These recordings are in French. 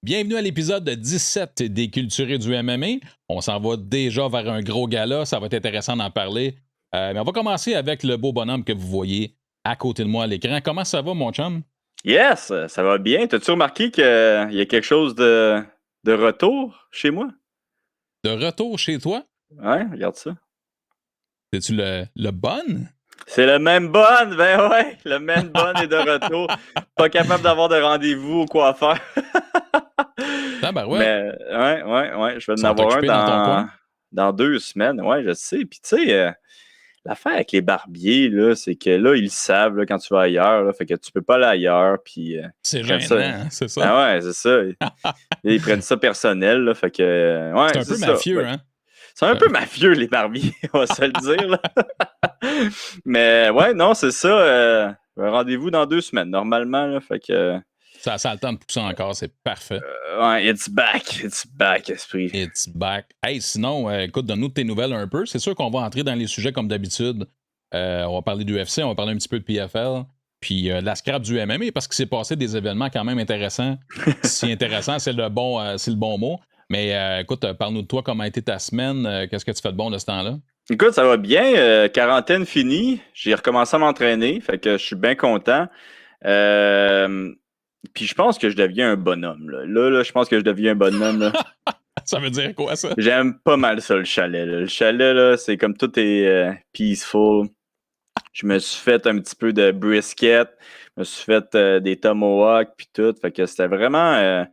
Bienvenue à l'épisode 17 des Culturés du MMA. On s'en va déjà vers un gros gala, ça va être intéressant d'en parler. Mais on va commencer avec le beau bonhomme que vous voyez à côté de moi à l'écran. Comment ça va, mon chum? Yes, ça va bien. T'as-tu remarqué qu'il y a quelque chose de retour chez moi? De retour chez toi, Ouais, regarde ça. c'est-tu le bun? C'est le même bon, ben ouais, le même bon est de retour. Pas capable d'avoir de rendez-vous au coiffeur. Tabarouette, Mais ouais, je vais ils en sont avoir un occupés dans ton coin? dans 2 semaines. Ouais, je sais. Puis tu sais, l'affaire avec les barbiers, là, c'est que là, ils le savent là, quand tu vas ailleurs, là, fait que tu peux pas aller ailleurs. Puis C'est ils prennent ça. gênant, c'est ça? Ah ouais, c'est ça. Ils prennent ça personnel, là, fait que C'est ouais, un c'est peu ça. mafieux, hein? C'est un peu mafieux, les barbiers, on va se le dire, là. Mais ouais, non, c'est ça. Un rendez-vous dans 2 semaines, normalement, là. Fait que Ça a le temps de pousser encore, c'est parfait. ouais, it's back, esprit. It's back. Hey, sinon, écoute, donne-nous de tes nouvelles un peu. C'est sûr qu'on va entrer dans les sujets comme d'habitude. On va parler du UFC, on va parler un petit peu de PFL, puis de la scrap du MMA parce qu'il s'est passé des événements quand même intéressants. Si intéressant, c'est le bon mot. Mais écoute, parle-nous de toi, comment a été ta semaine, qu'est-ce que tu fais de bon de ce temps-là? Écoute, ça va bien. Quarantaine finie. J'ai recommencé à m'entraîner, fait que je suis bien content. Euh, Puis je pense que je deviens un bonhomme, là. Là, je pense que je deviens un bonhomme, là. Ça veut dire quoi, ça? J'aime pas mal ça, le chalet, là. Le chalet, là, c'est comme tout est peaceful. Je me suis fait un petit peu de brisket, je me suis fait des tomahawks puis tout. Fait que c'était vraiment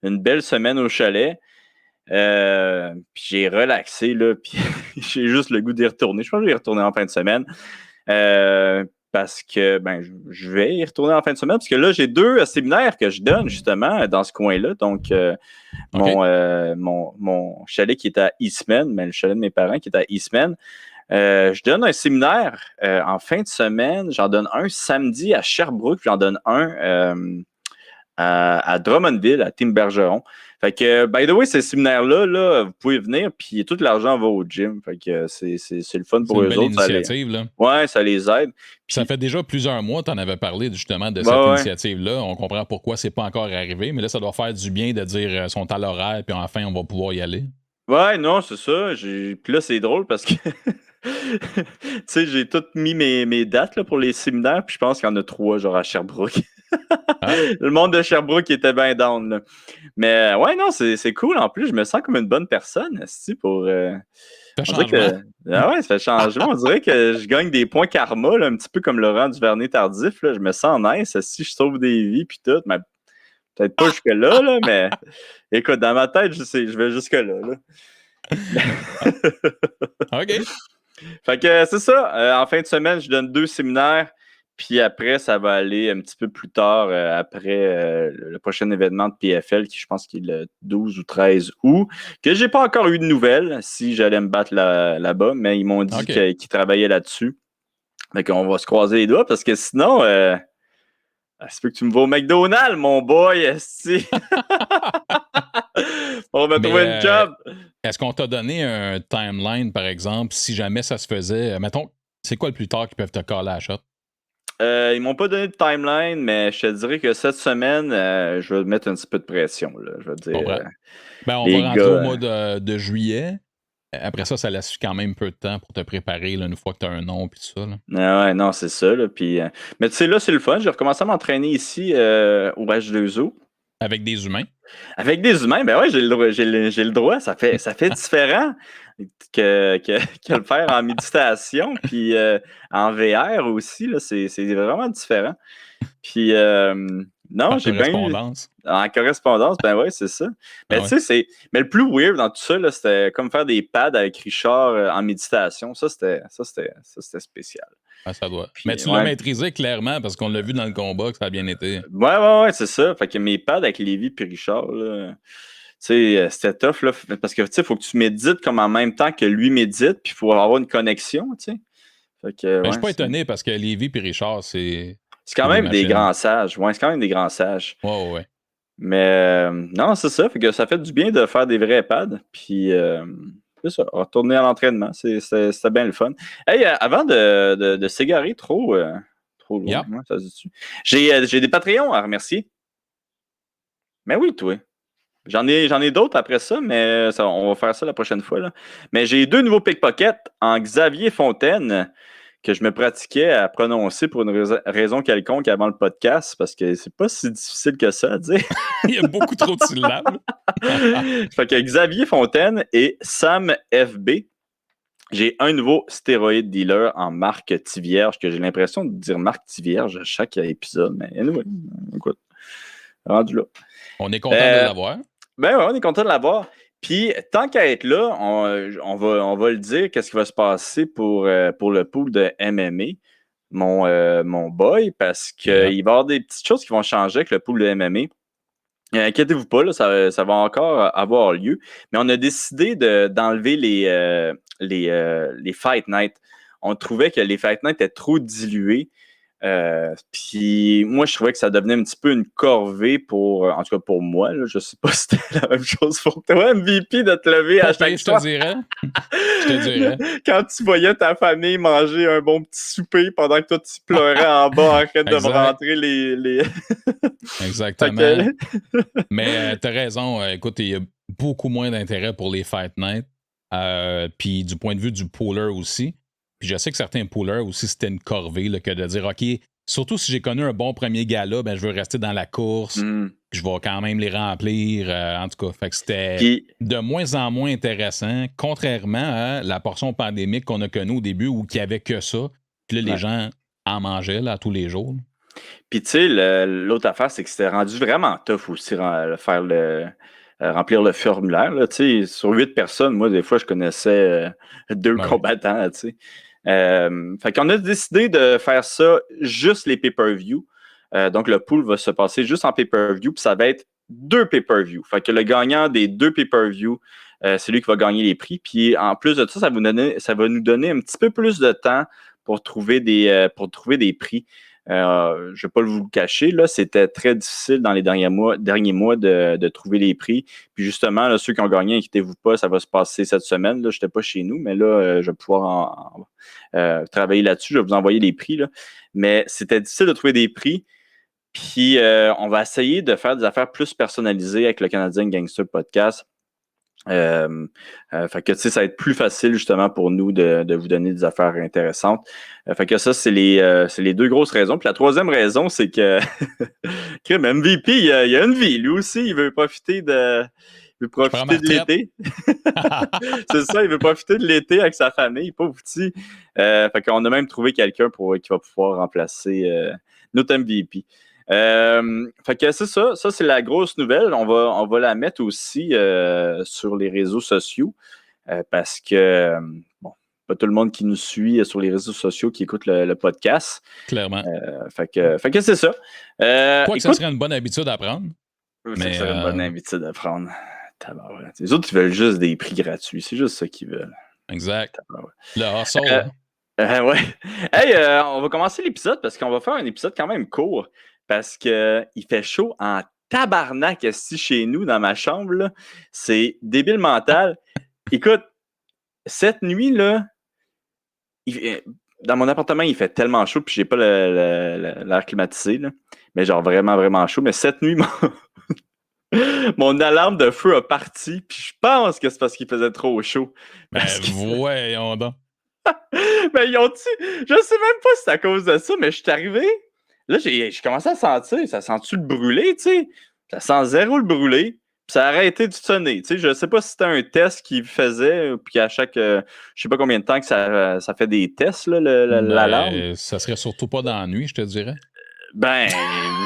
une belle semaine au chalet. Puis j'ai relaxé, là, puis j'ai juste le goût d'y retourner. Je pense que je vais y retourner en fin de semaine. Parce que ben, je vais y retourner en fin de semaine, parce que là, j'ai 2 séminaires que je donne justement dans ce coin-là. Donc, OK. mon chalet qui est à Eastman, mais le chalet de mes parents qui est à Eastman, je donne un séminaire en fin de semaine. J'en donne un samedi à Sherbrooke, puis j'en donne un à Drummondville, à Tim Bergeron. Fait que, by the way, ces séminaires-là, là, vous pouvez venir, puis tout l'argent va au gym. Fait que c'est le fun C'est pour une eux belle autres. initiative, là. Ouais, ça les aide. Ça Puis, fait déjà plusieurs mois, tu en avais parlé justement de cette bah ouais. initiative-là. On comprend pourquoi c'est pas encore arrivé, mais là, ça doit faire du bien de dire sont à l'horaire, puis enfin, on va pouvoir y aller. Ouais, non, c'est ça. Puis là, c'est drôle parce que, tu sais, j'ai tout mis mes dates là, pour les séminaires, puis je pense qu'il y en a 3, genre à Sherbrooke. Ah, Le monde de Sherbrooke était bien down, là. Mais ouais, non, c'est cool. En plus, je me sens comme une bonne personne, esti, pour. le On dirait changement. que. Ah ouais, ça fait changement. On dirait que je gagne des points karma, là, un petit peu comme Laurent Duvernay-Tardif. Là. Je me sens nice, si je sauve des vies, puis tout. Mais peut-être pas jusque-là, là, mais écoute, dans ma tête, je vais jusque-là. Là. OK. Fait que c'est ça. En fin de semaine, je donne 2 séminaires. Puis après, ça va aller un petit peu plus tard, après le prochain événement de PFL, qui je pense qu'il est le 12 ou 13 août, que j'ai pas encore eu de nouvelles si j'allais me battre là-bas, mais ils m'ont dit OK. qu'ils travaillaient là-dessus. Fait qu'on va se croiser les doigts, parce que sinon, c'est peut que tu me vas au McDonald's, mon boy, esti. On va me Mais trouver une job. est-ce qu'on t'a donné un timeline, par exemple, si jamais ça se faisait? Mettons, c'est quoi le plus tard qu'ils peuvent te caler à la shot? Ils m'ont pas donné de timeline, mais je te dirais que cette semaine, je vais mettre un petit peu de pression. Là. Je vais Je dire, comprends. Ben, on les va rentrer au gars. mois de juillet. Après ça, ça laisse quand même peu de temps pour te préparer là, une fois que tu as un nom et tout ça. Là. Ah ouais, non, c'est ça. Là, puis, mais tu sais, là, c'est le fun. J'ai recommencé à m'entraîner ici au H2O. Avec des humains. Avec des humains, ben ouais, j'ai le droit. J'ai le droit. Ça fait différent que le faire en méditation. Puis en VR aussi, là, c'est vraiment différent. Puis non, Par j'ai bien eu. correspondance. En correspondance, ben ouais, c'est ça. Ah Mais tu ouais. sais, mais le plus weird dans tout ça, là, c'était comme faire des pads avec Richard en méditation. Ça, c'était spécial. Ah, ça doit. Mais Puis tu l'as ouais. maîtrisé clairement parce qu'on l'a vu dans le combat que ça a bien été. Ouais, c'est ça. Fait que mes pads avec Lévi et Richard, là, tu sais, c'était tough, là, parce que, tu sais, il faut que tu médites comme en même temps que lui médite, puis il faut avoir une connexion, tu sais. Fait que, Mais je suis ouais, pas c'est étonné parce que Lévi et Richard, quand c'est des même des machines. grands sages. Ouais, c'est quand même des grands sages. Ouais, ouais, ouais. Mais non, c'est ça. Fait que ça fait du bien de faire des vrais pads. Puis c'est ça, retourner à l'entraînement. C'était bien le fun. Hey, avant de s'égarer trop loin, Yep. moi, ça se dit-tu? J'ai des Patreons à remercier. Mais oui, toi. J'en ai d'autres après ça, mais on va faire ça la prochaine fois. Là. Mais j'ai 2 nouveaux pickpockets en Xavier Fontaine que je me pratiquais à prononcer pour une raison quelconque avant le podcast, parce que c'est pas si difficile que ça à dire. Il y a beaucoup trop de syllabes. Fait que Xavier Fontaine et Sam FB. J'ai un nouveau stéroïde dealer en marque Tivierge, que j'ai l'impression de dire marque Tivierge à chaque épisode, mais anyway, écoute, rendu là. On est content de l'avoir. Ben ouais, on est content de l'avoir. Puis, tant qu'à être là, on va le dire, qu'est-ce qui va se passer pour le pool de MMA, mon boy, parce qu'il va y avoir des petites choses qui vont changer avec le pool de MMA. Inquiétez-vous pas, là, ça va encore avoir lieu. Mais on a décidé d'enlever les Fight Night. On trouvait que les Fight Night étaient trop dilués. Puis moi, je trouvais que ça devenait un petit peu une corvée en tout cas pour moi. Là, je sais pas si c'était la même chose pour toi, MVP, de te lever à chaque fois. Je te dirais. Quand tu voyais ta famille manger un bon petit souper pendant que toi, tu pleurais en bas en train de rentrer les... Exactement. Mais t'as raison. Écoute, il y a beaucoup moins d'intérêt pour les Fight Night. Puis du point de vue du pooler aussi. Puis je sais que certains poolers aussi, c'était une corvée là, que de dire, OK, surtout si j'ai connu un bon premier gala, ben, je veux rester dans la course. Je vais quand même les remplir. En tout cas, fait que c'était de moins en moins intéressant, contrairement à la portion pandémique qu'on a connue au début où il n'y avait que ça. Puis là, les gens en mangeaient là, tous les jours. Puis tu sais, l'autre affaire, c'est que c'était rendu vraiment tough aussi remplir le formulaire. Là, sur 8 personnes, moi, des fois, je connaissais 2 combattants. Fait qu'on a décidé de faire ça juste les pay-per-view. Donc, le pool va se passer juste en pay-per-view, puis ça va être 2 pay-per-view. Fait que le gagnant des 2 pay-per-view, c'est lui qui va gagner les prix. Puis en plus de ça, ça va nous donner un petit peu plus de temps pour trouver des prix. Je ne vais pas vous le cacher, là, c'était très difficile dans les derniers mois de trouver les prix. Puis justement, là, ceux qui ont gagné, inquiétez-vous pas, ça va se passer cette semaine. Je n'étais pas chez nous, mais là, je vais pouvoir travailler là-dessus. Je vais vous envoyer les prix. Là. Mais c'était difficile de trouver des prix. Puis on va essayer de faire des affaires plus personnalisées avec le Canadien Gangster Podcast. Fait que ça va être plus facile justement pour nous de vous donner des affaires intéressantes. Fait que ça, c'est les 2 grosses raisons. Puis la troisième raison, c'est que MVP, il a une vie. Lui aussi, il veut profiter de l'été. C'est ça, il veut profiter de l'été avec sa famille, pauvre petit. Fait qu'on a même trouvé quelqu'un qui va pouvoir remplacer notre MVP. Fait que c'est ça. Ça, c'est la grosse nouvelle. On va la mettre aussi sur les réseaux sociaux parce que, bon, pas tout le monde qui nous suit sur les réseaux sociaux qui écoute le podcast. Clairement. Fait que c'est ça. Ça serait une bonne habitude à prendre. Ça serait une bonne habitude à prendre. Les autres, ils veulent juste des prix gratuits. C'est juste ça qu'ils veulent. Exact. Le hustle. Ouais. Hey, on va commencer l'épisode parce qu'on va faire un épisode quand même court. Parce qu'il fait chaud en tabarnak ici chez nous, dans ma chambre. Là. C'est débile mental. Écoute, cette nuit, là, dans mon appartement, il fait tellement chaud, puis j'ai pas l'air climatisé. Là. Mais genre vraiment, vraiment chaud. Mais cette nuit, mon alarme de feu a parti, puis je pense que c'est parce qu'il faisait trop chaud. Voyons donc. Ben, je sais même pas si c'est à cause de ça, mais je suis arrivé. Là, j'ai commencé à sentir, ça sent-tu le brûler, tu sais? Ça sent zéro le brûler, puis ça a arrêté de sonner, tu sais? Je sais pas si c'était un test qu'il faisait, puis à chaque, je sais pas combien de temps que ça fait des tests, là, l'alarme. Ça serait surtout pas dans la nuit, je te dirais. Ben,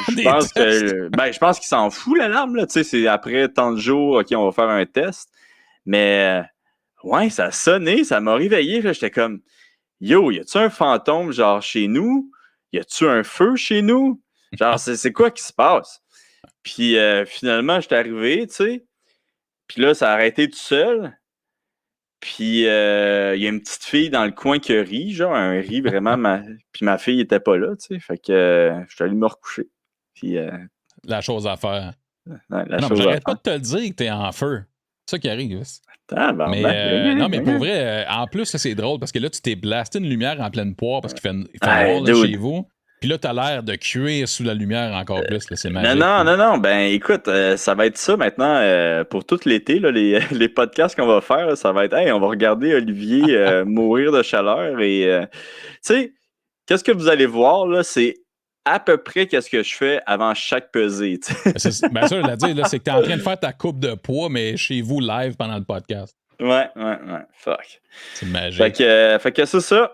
je pense qu'il s'en fout, l'alarme, là, tu sais? C'est après tant de jours, OK, on va faire un test. Mais, ouais, ça a sonné, ça m'a réveillé, là, j'étais comme, yo, y a-tu un fantôme, genre, chez nous? Y a-tu un feu chez nous? Genre, c'est quoi qui se passe? Puis finalement, j'étais arrivé, tu sais. Puis là, ça a arrêté tout seul. Puis il y a une petite fille dans le coin qui rit, genre un riz vraiment. Puis ma fille était pas là, tu sais. Fait que je suis allé me recoucher. Puis, la chose à faire. Ouais, j'arrête pas de te le dire que t'es en feu. C'est ça qui arrive. Mais pour vrai, en plus, ça, c'est drôle parce que là, tu t'es blasté une lumière en pleine poire parce qu'il fait noir là, chez vous. Puis là, t'as l'air de cuire sous la lumière encore plus. Là, c'est magique. Non. Ben, écoute, ça va être ça maintenant pour tout l'été, là, les podcasts qu'on va faire. Là, ça va être, hey, on va regarder Olivier mourir de chaleur. Et, tu sais, qu'est-ce que vous allez voir, là, c'est à peu près qu'est-ce que je fais avant chaque pesée. Ben ça, je l'ai dit, là, c'est que t'es en train de faire ta coupe de poids, mais chez vous, live, pendant le podcast. Ouais. Fuck. C'est magique. Fait que c'est ça.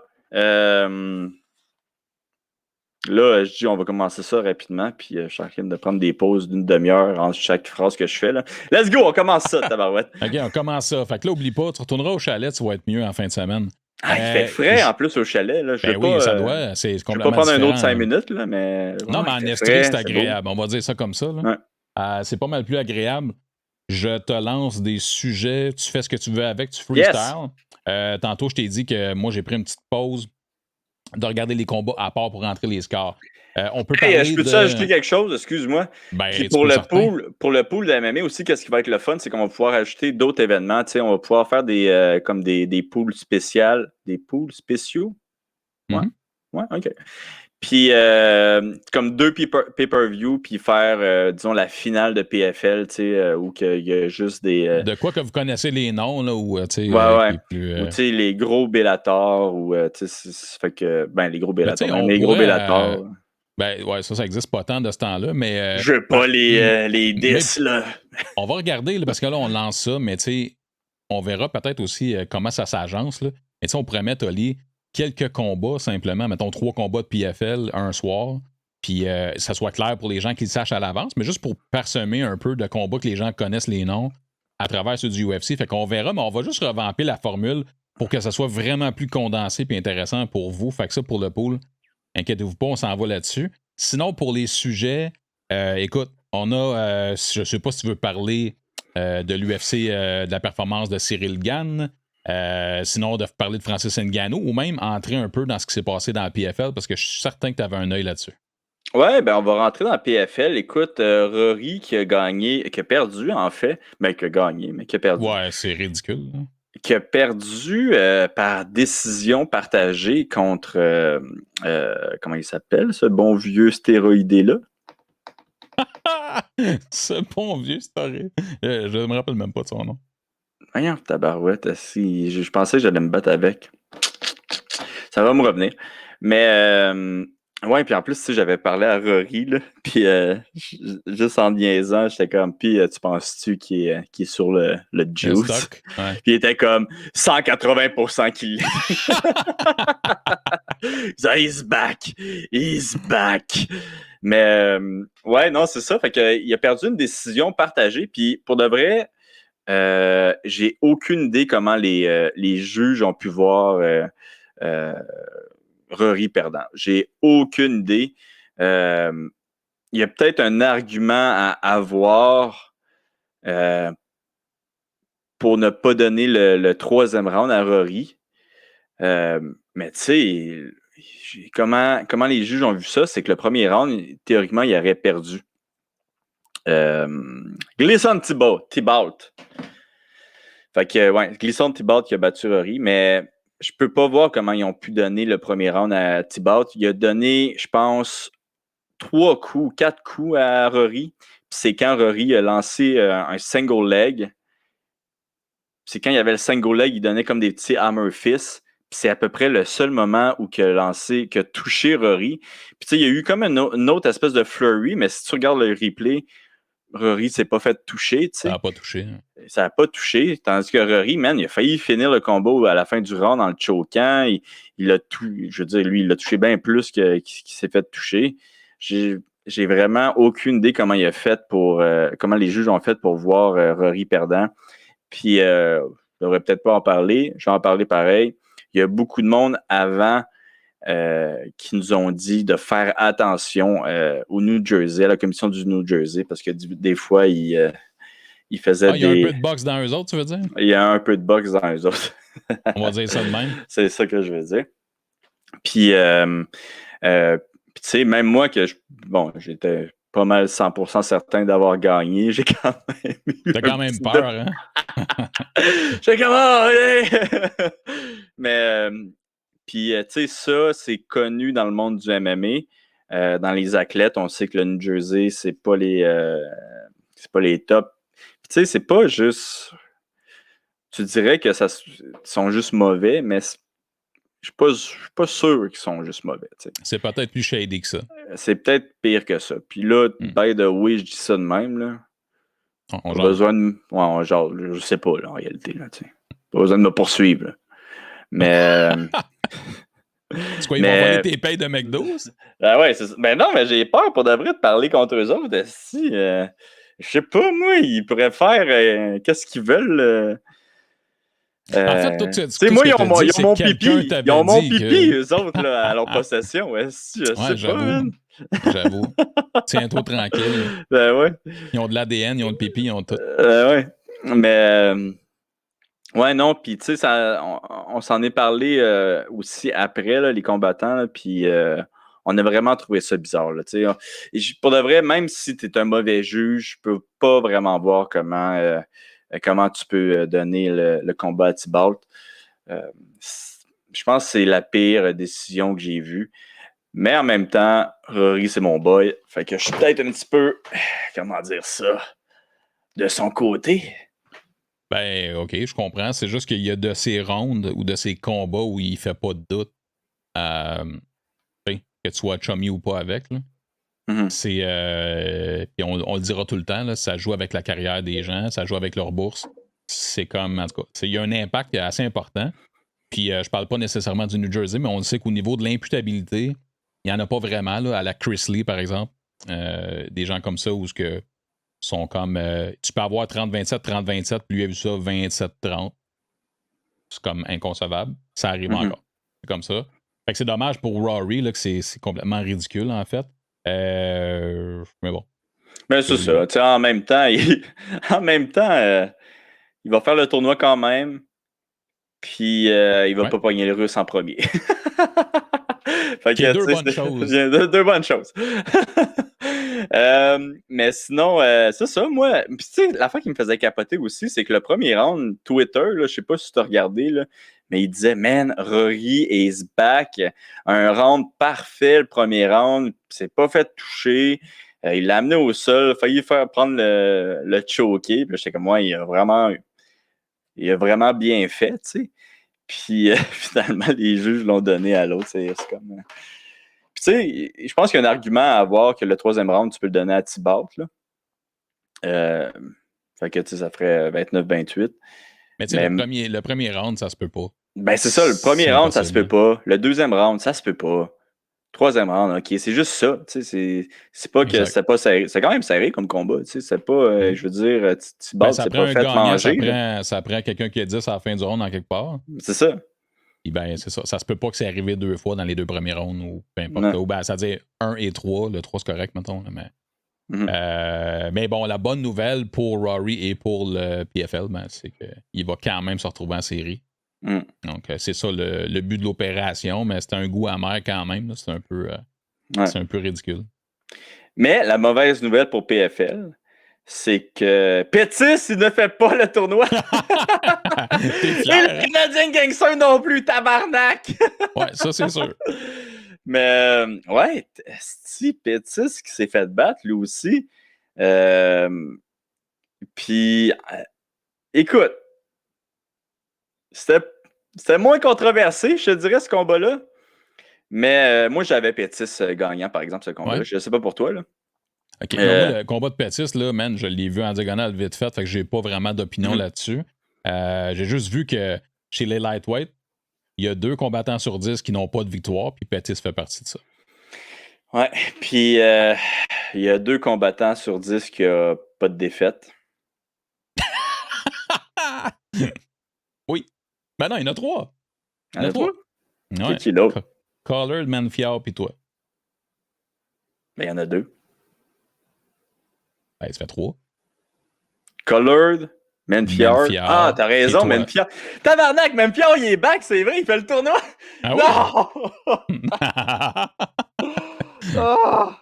Là, je dis, on va commencer ça rapidement, puis je suis en train de prendre des pauses d'une demi-heure entre chaque phrase que je fais. Là. Let's go, on commence ça, tabarouette. OK, on commence ça. Fait que là, oublie pas, tu retourneras au chalet, tu vas être mieux en fin de semaine. Ah, il fait frais en plus au chalet. Là. Ben oui, ça doit. C'est je vais complètement pas prendre un autre différent, 5 minutes, là, mais. Non, mais en Estrie, c'est agréable. On va dire ça comme ça. Là. Ouais. C'est pas mal plus agréable. Je te lance des sujets, tu fais ce que tu veux avec, tu freestyle. Yes. Tantôt, je t'ai dit que moi, j'ai pris une petite pause de regarder les combats à part pour rentrer les scores. On peut parler je peux-tu ajouter quelque chose? Excuse-moi. Ben, puis pour le pool de MMA aussi, qu'est-ce qui va être le fun? C'est qu'on va pouvoir ajouter d'autres événements. Tu sais, on va pouvoir faire comme des pools spéciaux. Des pools spéciaux? Ouais. Ouais, OK. Puis comme 2 pay-per-view, puis faire, disons, la finale de PFL, tu sais, où il y a juste des... De quoi que vous connaissez les noms, là, ou, tu sais... Ouais. Ou, tu sais, les gros Bellator, ou, tu sais, fait que... Ben, les gros Bellator, ben, les gros Bellator... Ben, ouais, ça existe pas tant de ce temps-là, mais... je veux pas les 10, là. On va regarder, là, parce que là, on lance ça, mais, tu sais, on verra peut-être aussi comment ça s'agence, là. Mais, tu sais, on pourrait mettre, Oli, quelques combats, simplement, mettons 3 combats de PFL un soir, puis ça soit clair pour les gens qui le sachent à l'avance, mais juste pour parsemer un peu de combats que les gens connaissent les noms à travers ceux du UFC. Fait qu'on verra, mais on va juste revamper la formule pour que ça soit vraiment plus condensé et intéressant pour vous. Fait que ça, pour le pool, inquiétez-vous pas, on s'en va là-dessus. Sinon, pour les sujets, écoute, on a, je sais pas si tu veux parler de l'UFC, de la performance de Cyril Gane, sinon de parler de Francis Ngannou, ou même entrer un peu dans ce qui s'est passé dans la PFL, parce que je suis certain que tu avais un œil là-dessus. Ouais, ben on va rentrer dans la PFL. Écoute, Rory qui a perdu en fait, ben qui a gagné, mais qui a perdu. Ouais, c'est ridicule. Hein? Qui a perdu par décision partagée contre, comment il s'appelle, ce bon vieux stéroïdé-là? Ce bon vieux stéroïdé. Je ne me rappelle même pas de son nom. Voyons, tabarouette, si je pensais que j'allais me battre avec. Ça va me revenir. Mais, ouais, puis en plus, tu sais, j'avais parlé à Rory, là, puis juste en niaisant, j'étais comme, puis tu penses-tu qu'il est sur le juice? Le stock, ouais. Puis il était comme 180% qu'il l'est. He's back. Mais, ouais, non, c'est ça. Fait qu'il a perdu une décision partagée, puis pour de vrai, j'ai aucune idée comment les juges ont pu voir Rory perdant. J'ai aucune idée. Il y a peut-être un argument à avoir pour ne pas donner le troisième round à Rory. Mais tu sais, comment les juges ont vu ça, c'est que le premier round, théoriquement, il aurait perdu. Gleison Thibault. Fait que, ouais, Gleison Thibault qui a battu Rory, mais je peux pas voir comment ils ont pu donner le premier round à Thibault. Il a donné, je pense, 4 coups à Rory. Puis c'est quand Rory a lancé un single leg. C'est quand il y avait le single leg, il donnait comme des petits hammer fists. Puis c'est à peu près le seul moment où il a touché Rory. Puis tu sais, il y a eu comme une autre espèce de flurry, mais si tu regardes le replay, Rory s'est pas fait toucher, tu sais. Ça n'a pas touché. Hein. Ça n'a pas touché. Tandis que Rory, man, il a failli finir le combat à la fin du round dans le choquant. Il a tout. Je veux dire, lui, il l'a touché bien plus qu'il s'est fait toucher. J'ai vraiment aucune idée comment il a fait comment les juges ont fait pour voir Rory perdant. Puis je devrais peut-être pas en parler. Je vais en parler pareil. Il y a beaucoup de monde avant qui nous ont dit de faire attention au New Jersey, à la commission du New Jersey, parce que des fois, il faisait il y a un peu de boxe dans eux autres, tu veux dire? Il y a un peu de boxe dans eux autres. On va dire ça de même. C'est ça que je veux dire. Puis, tu sais, même moi, j'étais pas mal 100% certain d'avoir gagné. J'ai quand même eu T'as quand même peur, hein? J'ai comme, allez! Mais, puis, tu sais, ça, c'est connu dans le monde du MMA. Dans les athlètes, on sait que le New Jersey, c'est pas les tops. Tu sais, c'est pas juste... Tu dirais que sont juste mauvais, mais je suis pas sûr qu'ils sont juste mauvais. T'sais. C'est peut-être plus shady que ça. C'est peut-être pire que ça. Puis là, by the way, je dis ça de même. Là. On pas besoin de... Ouais, on jase. Je sais pas, là, en réalité. Là, pas besoin de me poursuivre. Là. Mais... C'est quoi, ils vont voler tes payes de McDo? Ouais, c'est ça. Ben non, mais j'ai peur pour de vrai de parler contre eux autres. Si, je sais pas, moi, ils pourraient faire qu'est-ce qu'ils veulent. En fait, tout ce moi, que ils ont mon pipi. Ils ont mon pipi, que... eux autres, là, à leur possession. Ouais, si, je sais pas, man. J'avoue. Tiens-toi tranquille. Ben ouais. Ils ont de l'ADN, ils ont le pipi, ils ont tout. Ouais. Mais... ouais, non, puis tu sais, on s'en est parlé aussi après, là, les combattants, puis on a vraiment trouvé ça bizarre. Là, pour de vrai, même si tu es un mauvais juge, je peux pas vraiment voir comment tu peux donner le combat à Thibault. Je pense que c'est la pire décision que j'ai vue. Mais en même temps, Rory, c'est mon boy. Fait que je suis peut-être un petit peu, comment dire ça, de son côté. Ben, OK, je comprends. C'est juste qu'il y a de ces rondes ou de ces combats où il fait pas de doute que tu sois chummy ou pas avec. Là. Mm-hmm. C'est. Puis on le dira tout le temps, là, ça joue avec la carrière des gens, ça joue avec leur bourse. C'est comme, en tout cas, il y a un impact assez important. Puis je parle pas nécessairement du New Jersey, mais on sait qu'au niveau de l'imputabilité, il n'y en a pas vraiment, là, à la Chris Lee, par exemple. Des gens comme ça où que sont comme. Tu peux avoir 30-27, 30-27, puis lui a vu ça 27-30. C'est comme inconcevable. Ça arrive encore. C'est comme ça. Fait que c'est dommage pour Rory, là, que c'est complètement ridicule, en fait. Mais bon. Mais c'est ça. Tu sais, en même temps, il va faire le tournoi quand même. Puis il va pas pogner les Russes en premier. Fait que, deux bonnes choses. Deux bonnes choses. Mais sinon, c'est ça, moi. Puis tu sais, l'affaire qui me faisait capoter aussi, c'est que le premier round, Twitter, là, je sais pas si tu as regardé, là, mais il disait, man, Rory is back. Un round parfait, le premier round. C'est pas fait toucher. Il l'a amené au sol, failli faire prendre le choker. Puis j'étais comme, moi, il a vraiment bien fait, tu sais. Puis finalement, les juges l'ont donné à l'autre. C'est comme. Puis tu sais, je pense qu'il y a un argument à avoir que le troisième round, tu peux le donner à Thibault. Là. Fait que tu sais, ça ferait 29-28. Mais tu sais, le premier round, ça se peut pas. Ben c'est ça, le premier round, ça se peut pas. Le deuxième round, ça se peut pas. Troisième round, OK, c'est juste ça. C'est pas que c'était pas serré. C'est quand même serré comme combat. C'est pas, je veux dire, Thibault, c'est pas fait manger. Ça prend quelqu'un qui a 10 à la fin du round en quelque part. C'est ça. Et ben, c'est ça. Ça se peut pas que c'est arrivé deux fois dans les deux premiers rounds ou peu importe. Ou ben, ça veut dire 1 et 3. Le 3, c'est correct, mettons. Mais bon, la bonne nouvelle pour Rory et pour le PFL, ben, c'est qu'il va quand même se retrouver en série. Donc, c'est ça le but de l'opération, mais c'est un goût amer quand même. Là. C'est un peu ridicule. Mais la mauvaise nouvelle pour PFL, c'est que Pettis, il ne fait pas le tournoi. Et le Canadien Gangster non plus, tabarnak! Ouais, ça, c'est sûr. Mais, ouais, si Pettis qui s'est fait battre, lui aussi. Puis, écoute, c'était moins controversé, je te dirais, ce combat-là. Mais moi, j'avais Pettis gagnant, par exemple, ce combat-là. Je ne sais pas pour toi, là. OK. Moi, le combat de Pettis, là, man, je l'ai vu en diagonale vite fait, fait que j'ai pas vraiment d'opinion là-dessus. J'ai juste vu que chez les lightweight, il y a 2 combattants sur 10 qui n'ont pas de victoire, puis Pettis fait partie de ça. Ouais, puis il y a 2 combattants sur 10 qui n'ont pas de défaite. Oui. Ben non, il y en a 3. Il y en a 3? Ouais. C'est qui l'autre? Collard, Manfiard, puis toi. Ben, il y en a 2. Ben, ça fait 3. Collard, Manfiard. Ah, t'as raison, Manfiard. Tabarnak, Manfiard, il est back, c'est vrai, il fait le tournoi. Ah oui? Non!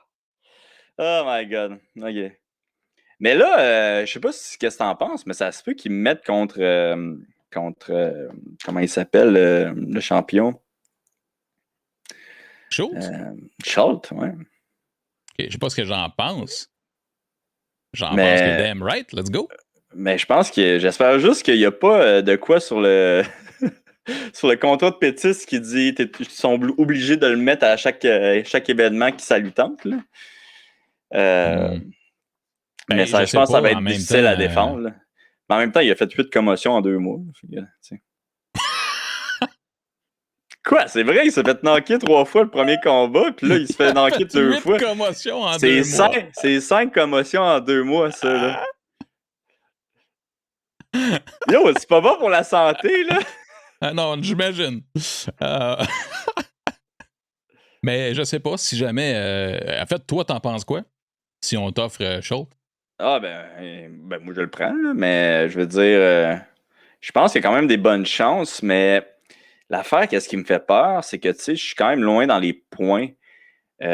Oh my God. OK. Mais là, je sais pas qu'est-ce que t'en penses, mais ça se peut qu'ils me mettent contre comment il s'appelle, le champion? Schultz? Schultz, ouais. Je sais pas ce que j'en pense. J'en pense que damn right, let's go. Mais je pense que j'espère juste qu'il n'y a pas de quoi sur le sur le contrat de Pétis qui dit qu'ils sont obligés de le mettre à chaque événement qui ça lui tente. Là. Mais ça, je pense que ça va être difficile à défendre. Là. Mais en même temps, il a fait 8 commotions en 2 mois. Quoi? C'est vrai, il s'est fait knocker 3 fois le premier combat, puis là, il se fait knocker 2 fois. 8 commotions en 2 mois. C'est 5 commotions en 2 mois, ça. Là. Yo, c'est pas bon pour la santé, là. Ah non, j'imagine. Mais je sais pas si jamais... en fait, toi, t'en penses quoi? Si on t'offre Schultz? Ah, ben, moi, je le prends, là, mais je veux dire... je pense qu'il y a quand même des bonnes chances, mais l'affaire, qu'est-ce qui me fait peur, c'est que, tu sais, je suis quand même loin dans les points. Il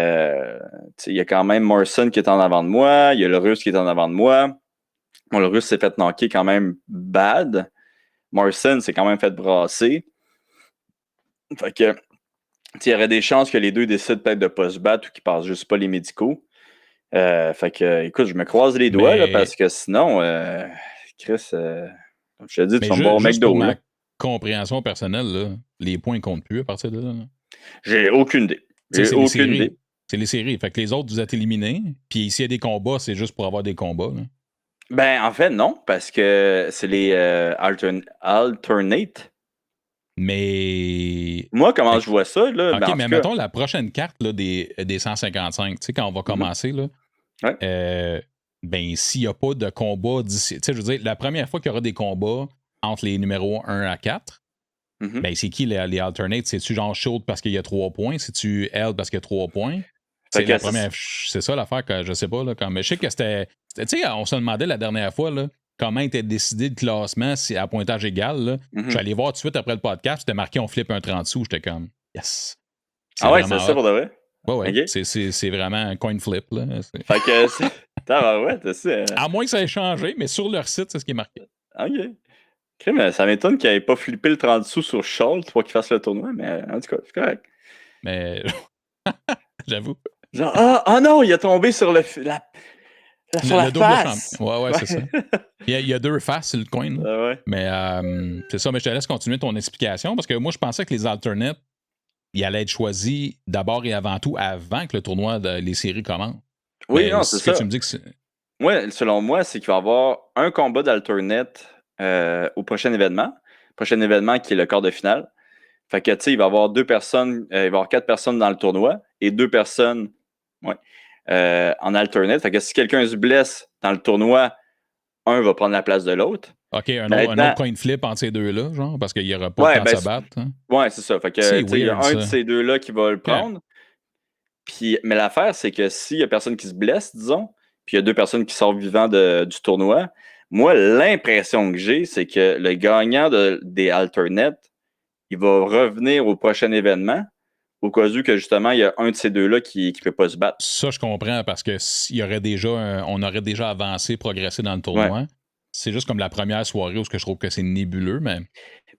y a quand même Morrison qui est en avant de moi, il y a le Russe qui est en avant de moi. Bon, le Russe s'est fait knocker quand même bad. Morrison s'est quand même fait brasser. Fait que, il y aurait des chances que les deux décident peut-être de ne pas se battre ou qu'ils passent juste pas les médicaux. Fait que, écoute, je me croise les doigts là, parce que sinon, Chris, comme je te dis, tu vas me voir au McDo. Pour ma compréhension personnelle, là, les points ne comptent plus à partir de là. J'ai aucune idée. J'ai aucune idée. C'est les séries. Fait que les autres, vous êtes éliminés. Puis s'il y a des combats, c'est juste pour avoir des combats. Là. Ben, en fait, non, parce que c'est les alternate. Mais. Moi, comment je vois ça, là? OK, ben, mais mettons la prochaine carte là, des 155, tu sais, quand on va commencer, là. Ouais. Ben, s'il n'y a pas de combat d'ici. Tu sais, je veux dire, la première fois qu'il y aura des combats entre les numéros 1 à 4, ben, c'est qui les alternates? C'est-tu genre Schultz parce qu'il y a 3 points? C'est-tu L parce qu'il y a 3 points? C'est la première. C'est ça l'affaire que je sais pas. Là, mais je sais que c'était. Tu sais, on se demandait la dernière fois là, comment était décidé le classement si à pointage égal. Là. Je suis allé voir tout de suite après le podcast, c'était marqué on flippe un 30 sous. J'étais comme yes. Ah ouais, c'est ça pour de vrai? Ouais. Okay. C'est vraiment un coin flip. Là. Fait que c'est. Ouais, c'est ça. À moins que ça ait changé, mais sur leur site, c'est ce qui est marqué. OK. Mais ça m'étonne qu'il n'ait pas flippé le 30 sous sur Schultz pour qu'il fasse le tournoi, mais en tout cas, c'est correct. Mais j'avoue. Genre, non, il a tombé sur sur la face. Ouais, c'est ça. Il y a 2 faces sur le coin. Ouais. Mais c'est ça, mais je te laisse continuer ton explication parce que moi, je pensais que les alternates, ils allaient être choisis d'abord et avant tout avant que le tournoi les séries commencent. Oui, non, c'est ça. Que tu me dis que c'est... Ouais, selon moi, c'est qu'il va y avoir un combat d'alternate au prochain événement. Prochain événement qui est le quart de finale. Fait que, tu sais, il va y avoir 2 personnes, il va y avoir 4 personnes dans le tournoi et 2 personnes en alternate. Fait que si quelqu'un se blesse dans le tournoi, un va prendre la place de l'autre. OK, un autre coin flip entre ces deux-là, genre, parce qu'il n'y aura pas de temps de se battre. Hein? Ouais, c'est ça. Fait que, il y a un de ces deux-là qui va le prendre. Puis, mais l'affaire, c'est que s'il y a personne qui se blesse, disons, puis il y a 2 personnes qui sortent vivants du tournoi, moi, l'impression que j'ai, c'est que le gagnant des alternates, il va revenir au prochain événement, au cas où que justement, il y a un de ces deux-là qui ne peut pas se battre. Ça, je comprends, parce que on aurait déjà avancé, progressé dans le tournoi. Ouais. C'est juste comme la première soirée où je trouve que c'est nébuleux, mais...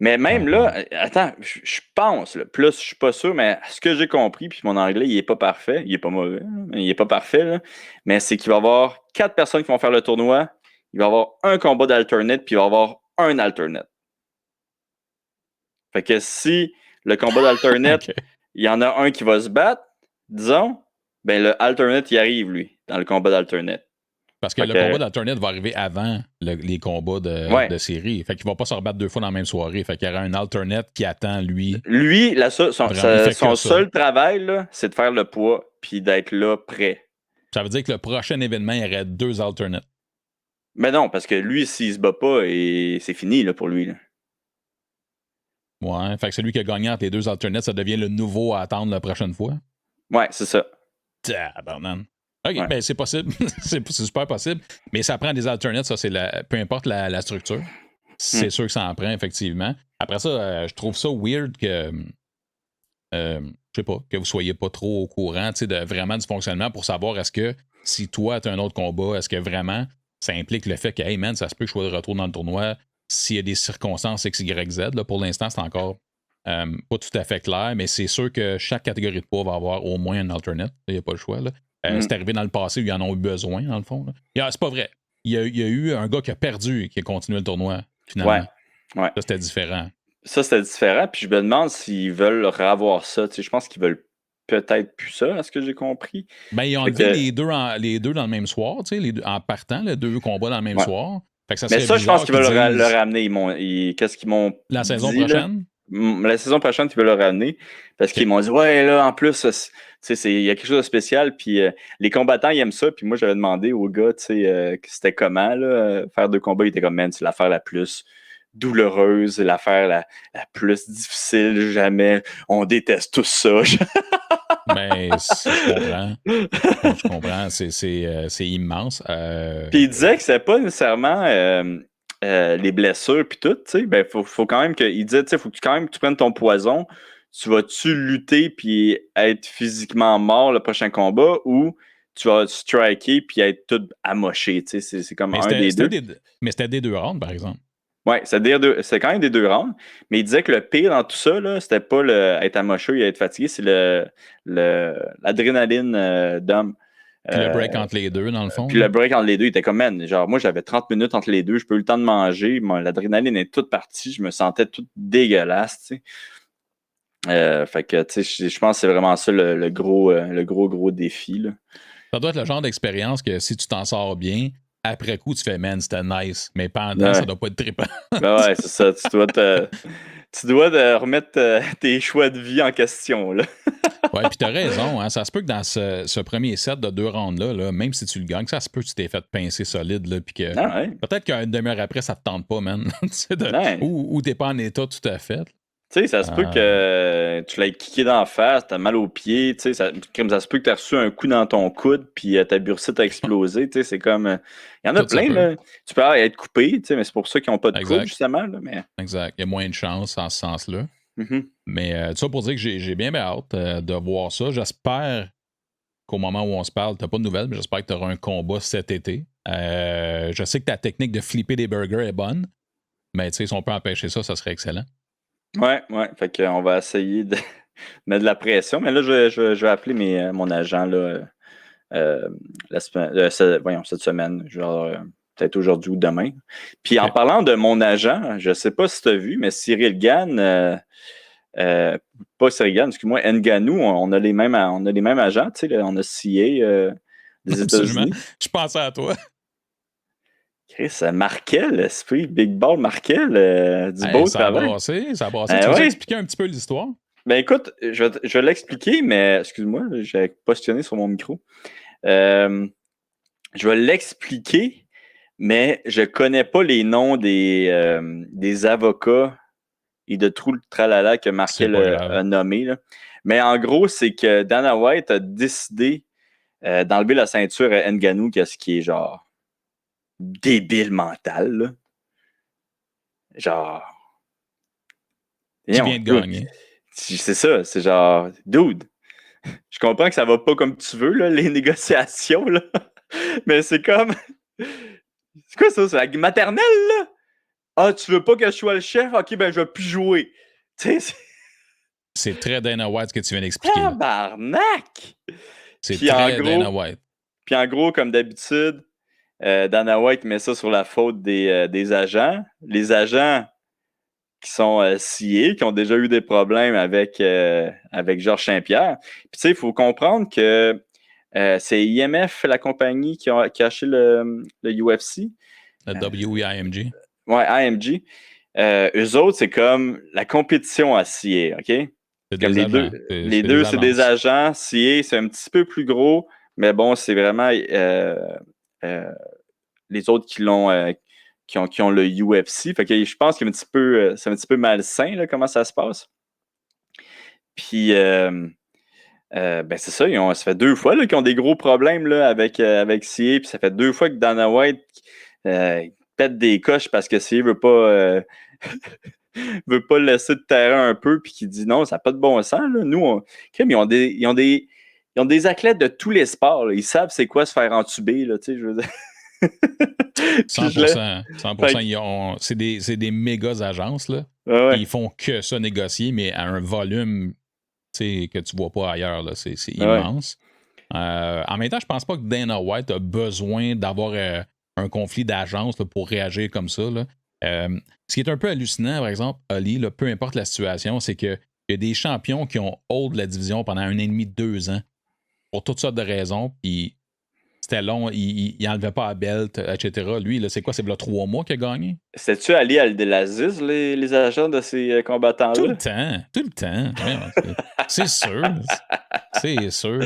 Mais même là, attends, je pense, là, plus je suis pas sûr, mais ce que j'ai compris, puis mon anglais, il est pas parfait, il est pas mauvais, mais il est pas parfait, là, mais c'est qu'il va y avoir 4 personnes qui vont faire le tournoi, il va y avoir un combat d'alternate, puis il va y avoir un alternate. Fait que si le combat d'alternate, il y en a un qui va se battre, disons, ben le alternate, il arrive, lui, dans le combat d'alternate. Parce que le combat d'alternate va arriver avant les combats de série. Fait qu'il va pas se rebattre 2 fois dans la même soirée. Fait qu'il y aura un alternate qui attend, lui. Lui, son seul travail, là, c'est de faire le poids puis d'être là prêt. Ça veut dire que le prochain événement, il y aurait 2 alternates. Mais non, parce que lui, s'il se bat pas, c'est fini là, pour lui. Là. Ouais, fait que celui qui a gagné entre les 2 alternates, ça devient le nouveau à attendre la prochaine fois. Ouais, c'est ça. Tabarnan. OK, ben c'est possible. c'est super possible. Mais ça prend des alternates, ça, peu importe la structure. C'est sûr que ça en prend, effectivement. Après ça, je trouve ça weird que je sais pas, que vous soyez pas trop au courant vraiment du fonctionnement pour savoir est-ce que si toi tu as un autre combat, est-ce que vraiment ça implique le fait que hey man, ça se peut que je sois de retour dans le tournoi s'il y a des circonstances XYZ. Là, pour l'instant, c'est encore pas tout à fait clair, mais c'est sûr que chaque catégorie de poids va avoir au moins un alternate. Il n'y a pas le choix. Là. C'est arrivé dans le passé où ils en ont eu besoin, dans le fond. C'est pas vrai. Il y a eu un gars qui a perdu et qui a continué le tournoi, finalement. Ouais. Ça, c'était différent. Ça, c'était différent. Puis je me demande s'ils veulent revoir ça. Tu sais, je pense qu'ils veulent peut-être plus ça, à ce que j'ai compris. Ben, ils ont enlevé les deux dans le même soir, tu sais, en partant, les 2 combats dans le même soir. Fait que ça Mais serait ça, je pense qu'ils veulent disent... le ramener. Qu'est-ce qu'ils m'ont La dit, saison prochaine? La saison prochaine, ils veulent le ramener. Parce qu'ils m'ont dit, ouais, là, en plus, tu sais, il y a quelque chose de spécial. Puis les combattants, ils aiment ça. Puis moi, j'avais demandé au gars, tu sais, c'était comment, là, faire 2 combats. Il était comme, man, c'est l'affaire la plus douloureuse, l'affaire la plus difficile jamais. On déteste tout ça. Ben, je comprends. C'est immense. Puis il disait que c'est pas nécessairement les blessures puis tout, tu sais. Ben, faut quand même que. Il disait, tu sais, faut que quand même tu prennes ton poison. Tu vas-tu lutter puis être physiquement mort le prochain combat ou tu vas striker puis être tout amoché, tu sais. C'est comme un des deux. Mais c'était des 2 rounds, par exemple. Ouais, c'est quand même des 2 rounds. Mais il disait que le pire dans tout ça, là, c'était pas être amoché et être fatigué, c'est l'adrénaline d'homme. Puis le break entre les deux, dans le fond. Puis le break entre les deux, il était comme, man, genre, moi, j'avais 30 minutes entre les deux, je peux eu le temps de manger, l'adrénaline est toute partie, je me sentais toute dégueulasse, tu sais. Fait que, tu sais, je pense que c'est vraiment ça le gros défi, là. Ça doit être le genre d'expérience que si tu t'en sors bien, après coup, tu fais, man, c'était nice, mais pendant, ça doit pas être trippant. Ouais, c'est ça, tu dois remettre tes choix de vie en question, là. Ouais, puis t'as raison, hein, ça se peut que dans ce premier set de 2 rounds-là, même si tu le gagnes, ça se peut que tu t'es fait pincer solide, là, puis que peut-être qu'une demi-heure après, ça te tente pas, man. Ou t'es pas en état tout à fait. Tu sais, ça se peut que tu l'aies kické d'en face, t'as mal aux pieds, tu sais, ça se peut que t'as reçu un coup dans ton coude, puis ta bursite a explosé, tu sais, c'est comme... Il y en a plein, là. Tu peux être coupé, tu sais, mais c'est pour ça qu'ils n'ont pas de coude, justement, là, mais... Exact, il y a moins de chance en ce sens-là. Mm-hmm. Mais tout ça pour dire que j'ai bien hâte de voir ça. J'espère qu'au moment où on se parle, t'as pas de nouvelles, mais j'espère que tu auras un combat cet été. Je sais que ta technique de flipper des burgers est bonne, mais tu sais, si on peut empêcher ça, ça serait excellent. Ouais. Fait qu'on va essayer de mettre de la pression. Mais là, je vais appeler mon agent là, cette semaine. Genre peut-être aujourd'hui ou demain. Puis en parlant de mon agent, je sais pas si tu as vu, mais Cyril Gann, pas Cyril Gann, excuse-moi, Ngannou, on a les mêmes agents, tu sais, on a CA des États-Unis. Je pensais à toi. Chris, Markel, l'esprit, Big Ball Markel, du beau travail. Ça a brassé. Tu veux expliquer un petit peu l'histoire? Ben écoute, je vais l'expliquer, mais excuse-moi, j'ai positionné sur mon micro. Je vais l'expliquer, mais je connais pas les noms des avocats et de tout le tralala que Markel a nommé. Là. Mais en gros, c'est que Dana White a décidé d'enlever la ceinture à Ngannou, ce qui est genre débile mental. Là. Genre. Qui vient de gagner. C'est ça, c'est genre, dude, je comprends que ça va pas comme tu veux, là, les négociations, là. Mais c'est comme. C'est quoi ça? C'est la maternelle, là? Ah, tu veux pas que je sois le chef? Ok, ben je vais plus jouer. Tu sais, c'est très Dana White ce que tu viens d'expliquer. Tabarnak! C'est très Dana White. Puis en gros, comme d'habitude, Dana White met ça sur la faute des agents. Les agents qui sont sciés, qui ont déjà eu des problèmes avec Georges Saint-Pierre. Puis tu sais, il faut comprendre que c'est IMF, la compagnie qui a acheté le UFC. Le WIMG. Ouais, IMG. Eux autres, c'est comme la compétition à CA, OK? C'est comme les deux, c'est des agents. CA, c'est un petit peu plus gros, mais bon, c'est vraiment les autres qui ont le UFC. Fait que je pense que c'est un petit peu malsain, là, comment ça se passe. Puis, ben c'est ça, ça fait 2 fois là, qu'ils ont des gros problèmes là, avec CA, puis ça fait 2 fois que Dana White pète des coches parce que CA veut pas veut pas laisser de terrain un peu, puis qui dit non, ça n'a pas de bon sens. Là. Nous, ils ont des athlètes de tous les sports. Là. Ils savent c'est quoi se faire entuber, là, tu sais, je veux dire. 100%. C'est des méga agences, là. Ouais. Ils font que ça négocier, mais à un volume que tu vois pas ailleurs. Là. C'est immense. En même temps, je pense pas que Dana White a besoin d'avoir un conflit d'agence là, pour réagir comme ça. Là. Ce qui est un peu hallucinant, par exemple, Ali, là, peu importe la situation, c'est qu'il y a des champions qui ont hold la division pendant 1 an et demi, 2 ans, pour toutes sortes de raisons, puis c'était long, il n'enlevait pas à belt, etc. Lui, là, c'est quoi? C'est là 3 mois qu'il a gagné? C'est-tu Ali Abdelaziz, les agents de ces Tout combattants-là? le temps, tout le temps. Ouais, c'est sûr. C'est sûr.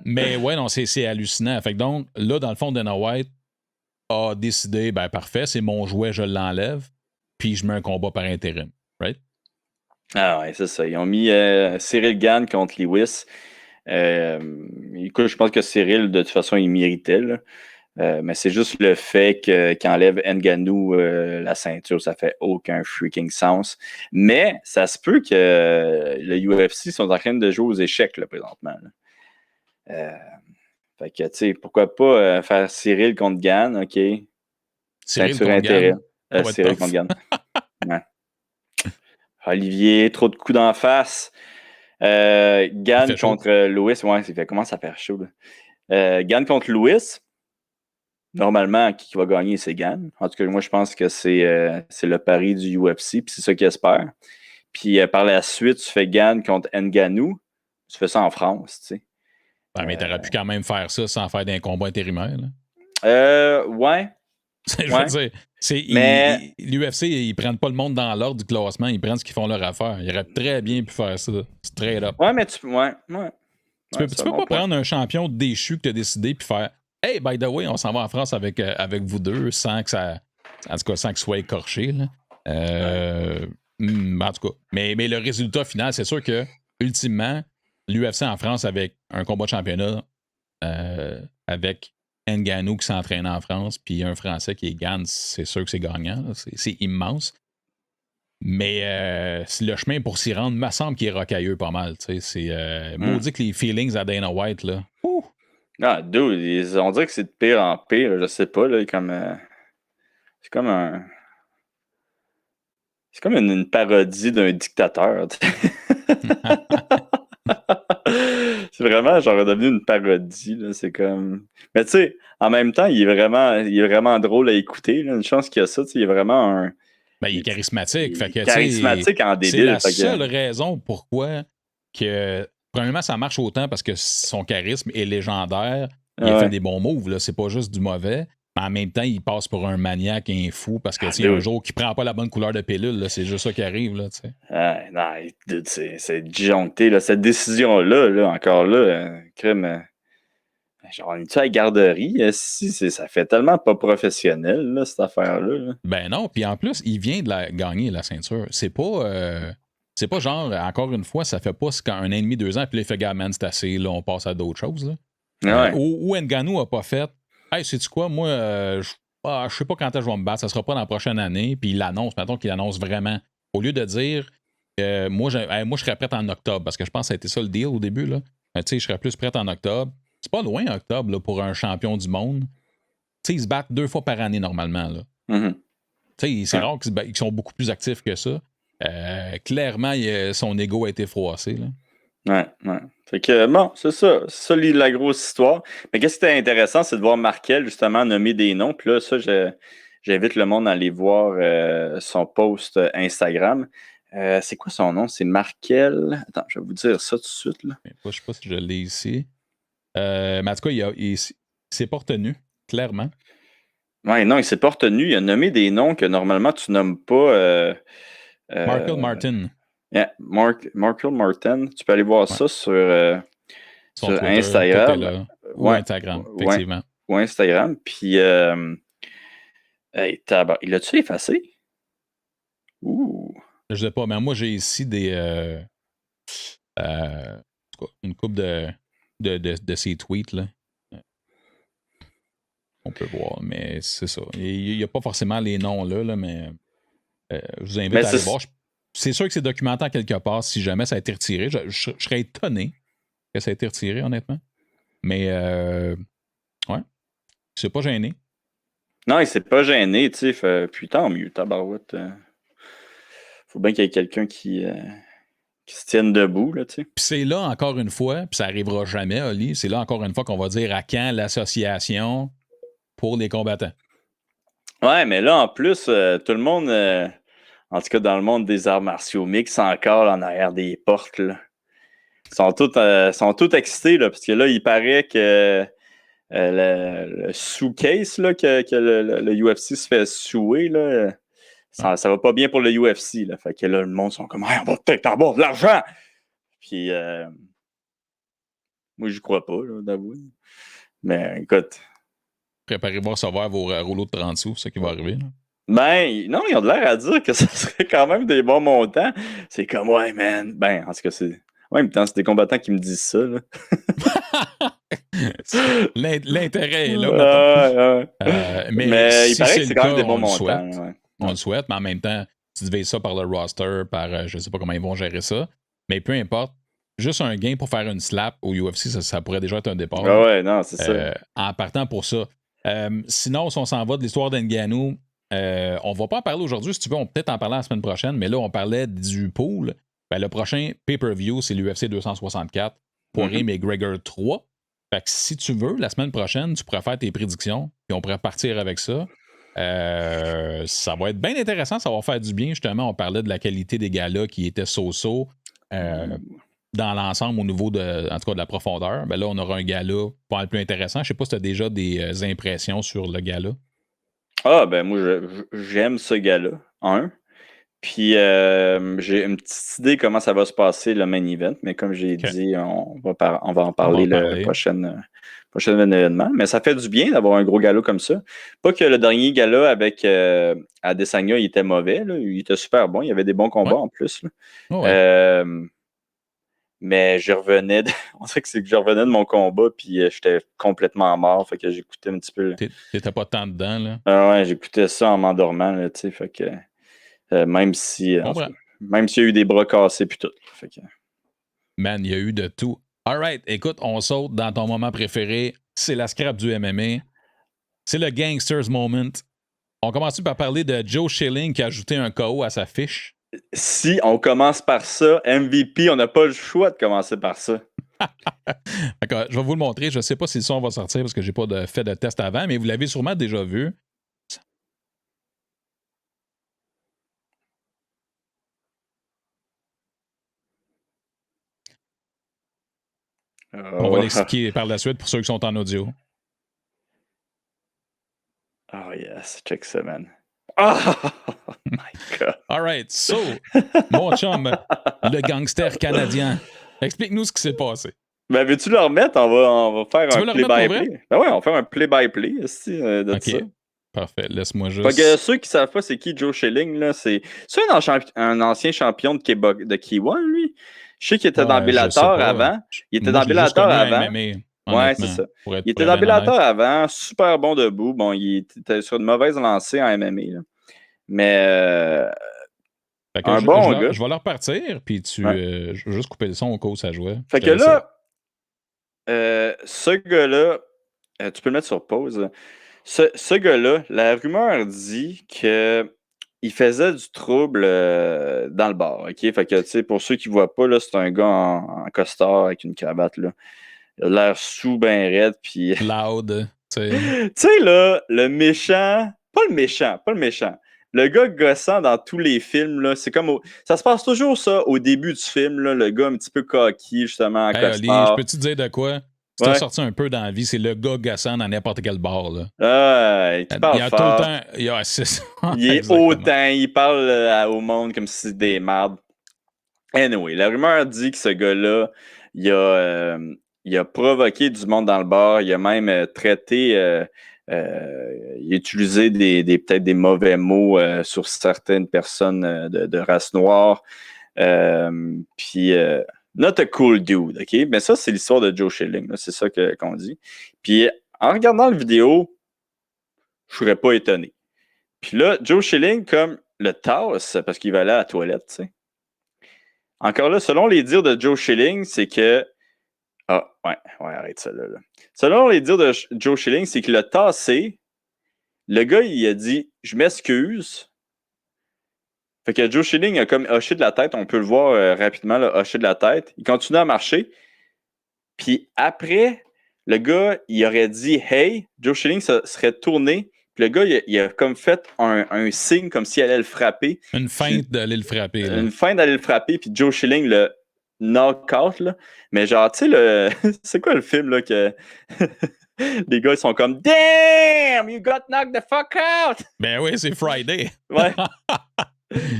Mais ouais, non, c'est hallucinant. Fait que donc, là, dans le fond, Dana White a décidé, ben parfait, c'est mon jouet, je l'enlève, puis je mets un combat par intérim. Right? Ah ouais, c'est ça. Ils ont mis Cyril Gane contre Lewis. Écoute, je pense que Cyril, de toute façon, il méritait, là. Mais c'est juste le fait qu'il enlève Ngannou la ceinture, ça fait aucun freaking sens. Mais ça se peut que le UFC sont en train de jouer aux échecs là, présentement. Là. Fait que, tu sais, pourquoi pas faire Cyril contre Gane, OK. Cyril Ceinture contre intérêt. Gane, ça va être Cyril contre tough. Gane. Ouais. Olivier, trop de coups d'en face. Gane contre Lewis. Ouais, ça commence à faire chaud. Gane contre Lewis. Normalement, qui va gagner, c'est Gane. En tout cas, moi, je pense que c'est le pari du UFC, puis c'est ça qu'il espère. Puis par la suite, tu fais Gane contre Ngannou. Tu fais ça en France, tu sais. Ouais, mais t'aurais pu quand même faire ça sans faire d'un combat intérimaire. Ouais. Je veux dire, Mais l'UFC, ils prennent pas le monde dans l'ordre du classement, ils prennent ce qu'ils font leur affaire. Ils auraient très bien pu faire ça, straight up. ouais, mais Tu peux pas prendre un champion déchu que tu as décidé puis faire Hey, by the way, on s'en va en France avec vous deux sans que ça. En tout cas, sans que ce soit écorché. Là. En tout cas. Mais le résultat final, c'est sûr que, ultimement, l'UFC en France avec un combat de championnat avec Ngannou qui s'entraîne en France, puis un Français qui gagne, c'est sûr que c'est gagnant. C'est immense. Mais le chemin pour s'y rendre, me semble qu'il est rocailleux pas mal. C'est maudit que les feelings à Dana White, là. Ouh! Ah, dude, on dirait que c'est de pire en pire. Je sais pas, là, c'est comme un. C'est comme une parodie d'un dictateur. C'est vraiment genre devenu une parodie. Là. C'est comme. Mais tu sais, en même temps, il est vraiment drôle à écouter. Là. Une chance qu'il y a ça. Il est vraiment un. Ben, il est charismatique. Fait que, charismatique en c'est débile. la seule raison pourquoi que. Premièrement, ça marche autant parce que son charisme est légendaire. Il a fait des bons moves, là. C'est pas juste du mauvais. Mais en même temps, il passe pour un maniaque et un fou parce que un jour qu'il prend pas la bonne couleur de pilule, là, c'est juste ça qui arrive. Là, non, c'est disjoncté. Là, cette décision-là, là, encore là, crème. Genre, on est-tu à la garderie? Si, ça fait tellement pas professionnel, là, cette affaire-là. Là. Ben non, puis en plus, il vient de gagner la ceinture. C'est pas genre, encore une fois, ça fait pas 1 an et demi, 2 ans, puis là, il fait gamin, c'est assez, là, on passe à d'autres choses. Là. Ou Ngannou a pas fait. Hey, sais-tu quoi, moi, je sais pas quand est-ce que je vais me battre, ça sera pas dans la prochaine année, puis il l'annonce, mettons qu'il annonce vraiment. Au lieu de dire, moi, je serais prêt en octobre, parce que je pense que ça a été ça le deal au début, là. Tu sais, je serais plus prêt en octobre. C'est pas loin, octobre, là, pour un champion du monde. Tu sais, ils se battent 2 fois par année, normalement, là. Mm-hmm. C'est rare qu'ils sont beaucoup plus actifs que ça. Clairement, son ego a été froissé. Là. Ouais. Fait que, bon, c'est ça. C'est ça la grosse histoire. Mais qu'est-ce qui était intéressant, c'est de voir Markel, justement, nommer des noms. Puis là, ça, j'invite le monde à aller voir son post Instagram. C'est quoi son nom? C'est Markel. Attends, je vais vous dire ça tout de suite. Là. Je sais pas si je l'ai ici. Mais en tout cas, il s'est pas retenu, clairement. Ouais, non, il s'est pas retenu. Il a nommé des noms que normalement tu nommes pas. Markel Martin. Yeah, Markel Martin. Tu peux aller voir ça sur Twitter, Instagram. Ou Instagram, effectivement. Ou Instagram. Puis, il l'a-tu effacé? Ouh. Je sais pas, mais moi, j'ai ici une couple de ses tweets, là. On peut voir, mais c'est ça. Il n'y a pas forcément les noms là mais je vous invite à aller voir. C'est sûr que c'est documenté quelque part si jamais ça a été retiré. Je serais étonné que ça ait été retiré, honnêtement. Mais, ouais, c'est pas gêné. Non, il s'est pas gêné, tu sais. Puis tant mieux, tabarouette. Faut bien qu'il y ait quelqu'un qui Qui se tiennent debout, là, tu sais. Puis c'est là, encore une fois, puis ça arrivera jamais, Oli, c'est là, encore une fois, qu'on va dire à quand l'association pour les combattants. Ouais, mais là, en plus, tout le monde, en tout cas dans le monde des arts martiaux mix, encore là, en arrière des portes, là. Ils sont tous excités, là, parce que là, il paraît que le sous-case là, que le UFC se fait souer, là, ça va pas bien pour le UFC. Là. Fait que là, le monde sont comme hey, on va peut-être avoir de l'argent. Puis moi, j'y crois pas, là, d'avouer. Mais écoute. Préparez-vous à recevoir vos rouleaux de 30 sous, c'est ça qui va arriver. Là. Ben, non, ils ont de l'air à dire que ça serait quand même des bons montants. C'est comme, ouais, man. Ben, en tout cas, c'est. En même temps, c'est des combattants qui me disent ça. Là. L'intérêt est là, mettons. Mais il si paraît que c'est quand même des bons on montants. Ouais. On le souhaite, mais en même temps, tu divises ça par le roster, par je sais pas comment ils vont gérer ça. Mais peu importe, juste un gain pour faire une slap au UFC, ça pourrait déjà être un départ. Ah ouais, non, c'est ça. En partant pour ça. Sinon, si on s'en va de l'histoire d'Ngannou, on va pas en parler aujourd'hui, si tu veux, on peut peut-être en parler la semaine prochaine, mais là, on parlait du pool. Ben, le prochain pay-per-view, c'est l'UFC 264, Poirier McGregor 3. Fait que si tu veux, la semaine prochaine, tu pourrais faire tes prédictions, puis on pourrait partir avec ça. Ça va être bien intéressant, ça va faire du bien. Justement, on parlait de la qualité des galas qui étaient so-so dans l'ensemble au niveau en tout cas de la profondeur. Ben là, on aura un gala pas mal plus intéressant. Je sais pas si tu as déjà des impressions sur le gala. Ah, ben moi, j'aime ce gars-là, Puis j'ai une petite idée comment ça va se passer le main event, mais comme j'ai dit, on va en parler le prochain événement. Mais ça fait du bien d'avoir un gros gala comme ça. Pas que le dernier gala avec Adesanya, il était mauvais, là. Il était super bon. Il y avait des bons combats en plus. Là. Mais je revenais on dirait que c'est que je revenais de mon combat, puis j'étais complètement mort. Fait que j'écoutais un petit peu. T'étais pas tant dedans, là? Ah ouais, j'écoutais ça en m'endormant, là, tu sais. Fait que même s'il y a eu des bras cassés puis tout. Fait que... Man, il y a eu de tout. All right, écoute, on saute dans ton moment préféré. C'est la scrap du MMA. C'est le Gangsters Moment. On commence par parler de Joe Schilling qui a ajouté un KO à sa fiche. Si on commence par ça, MVP, on n'a pas le choix de commencer par ça. D'accord, je vais vous le montrer. Je ne sais pas si le son va sortir parce que j'ai pas fait de test avant, mais vous l'avez sûrement déjà vu. On va l'expliquer par la suite pour ceux qui sont en audio. Oh yes, check ça, man. Oh my God. All right, so, mon chum, le gangster canadien, explique-nous ce qui s'est passé. Ben, veux-tu le remettre? On va faire un play-by-play. Ben ouais, on va faire un play-by-play aussi de ça. Parfait, laisse-moi juste... Fait que ceux qui savent pas c'est qui Joe Schilling, là, c'est un ancien champion de K1, lui. Je sais qu'il était dans Bellator avant. Il était dans Bellator avant. Ouais, c'est ça. Il était dans Bellator avant, super bon debout. Bon, il était sur une mauvaise lancée en MMA. Là. Mais un bon gars. Je vais leur repartir, puis je vais juste couper le son au cas où ça jouait. Fait que là, ce gars-là, tu peux le mettre sur pause. Ce gars-là, la rumeur dit que il faisait du trouble dans le bar. OK? Fait que, tu sais, pour ceux qui ne voient pas, là, c'est un gars en costard avec une cravate. Là. Il a l'air sous ben raide. Puis... Loud. Tu sais, là, le méchant. Pas le méchant. Le gars gossant dans tous les films, là, c'est comme. Ça se passe toujours ça au début du film, là, le gars un petit peu coquille, justement, en costard. Ali, je peux-te dire de quoi? Tu t'es sorti un peu dans la vie, c'est le gars gossant dans n'importe quel bar. Là. Il parle fort. Tout le temps. Il est hautain, il parle au monde comme si c'était des mardes. Anyway, la rumeur dit que ce gars-là, il a provoqué du monde dans le bar, il a même traité, il a utilisé peut-être des mauvais mots sur certaines personnes de race noire. Puis not a cool dude, OK? Mais ça, c'est l'histoire de Joe Schilling. C'est ça qu'on dit. Puis, en regardant la vidéo, je ne serais pas étonné. Puis là, Joe Schilling, comme le tasse, parce qu'il va aller à la toilette, tu sais. Encore là, selon les dires de Joe Schilling, c'est que... Ah, ouais, arrête ça, là. Selon les dires de Joe Schilling, c'est qu'il a tassé. Le gars, il a dit « Je m'excuse ». Fait que Joe Schilling a comme hoché de la tête, on peut le voir rapidement, là, hoché de la tête. Il continue à marcher. Puis après, le gars, il aurait dit « Hey », Joe Schilling serait tourné. Puis le gars, il a comme fait un signe comme s'il allait le frapper. Une feinte d'aller le frapper. Là. Une feinte d'aller le frapper, puis Joe Schilling le knock-out, là. Mais genre, tu sais, le... c'est quoi le film, là, que... les gars, ils sont comme « Damn, you got knocked the fuck out! » Ben oui, c'est Friday. Ouais.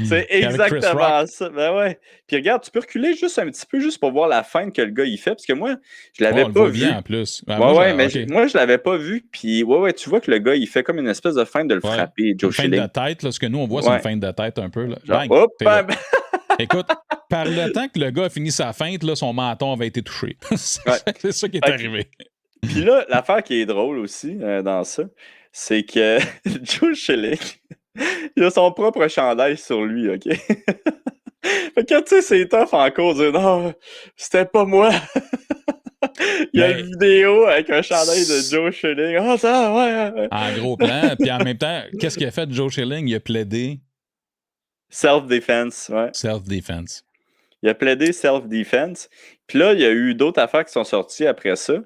C'est exactement ça. Ben ouais. Puis regarde, tu peux reculer juste un petit peu, juste pour voir la feinte que le gars, il fait, parce que moi, je l'avais pas vu. Bien en plus. Ben, mais moi, je l'avais pas vu. Puis ouais, tu vois que le gars, il fait comme une espèce de feinte de le frapper, Joe Schilling. Une feinte de tête, là, ce que nous, on voit, c'est une feinte de tête un peu. Là. Genre, hop, Écoute, par le temps que le gars a fini sa feinte, là, son menton avait été touché. C'est ça qui est arrivé. Puis là, l'affaire qui est drôle aussi dans ça, c'est que Joe Schilling, il a son propre chandail sur lui, OK? Fait que, tu sais, c'est tough encore de dire « Non, c'était pas moi! » Il y a une vidéo avec un chandail de Joe Schilling. Ah, ça, ouais! En gros plan. Puis en même temps, qu'est-ce qu'il a fait, Joe Schilling? Il a plaidé... Self-defense, ouais. Self-defense. Il a plaidé self-defense. Puis là, il y a eu d'autres affaires qui sont sorties après ça.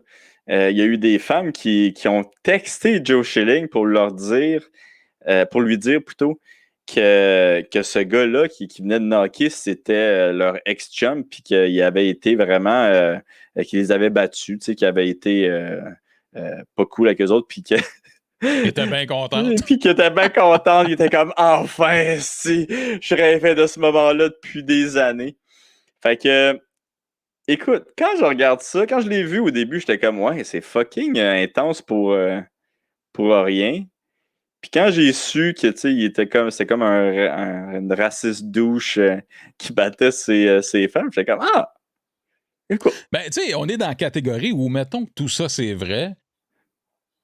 Il y a eu des femmes qui ont texté Joe Schilling pour lui dire plutôt que ce gars-là qui venait de knocker, c'était leur ex-chum, puis qu'il avait été vraiment... qu'il les avait battus, tu sais, qu'il avait été pas cool avec eux autres, puis que... Il était bien content. Puis qu'il était bien content. Il était comme « Enfin, si! Je rêvais de ce moment-là depuis des années. » Fait que... Écoute, quand je regarde ça, quand je l'ai vu au début, j'étais comme « Ouais, c'est fucking intense pour rien. » Puis quand j'ai su que, tu sais, c'était comme un raciste douche qui battait ses femmes, j'étais comme « Ah! » Écoute. Ben, tu sais, on est dans la catégorie où, mettons que tout ça, c'est vrai,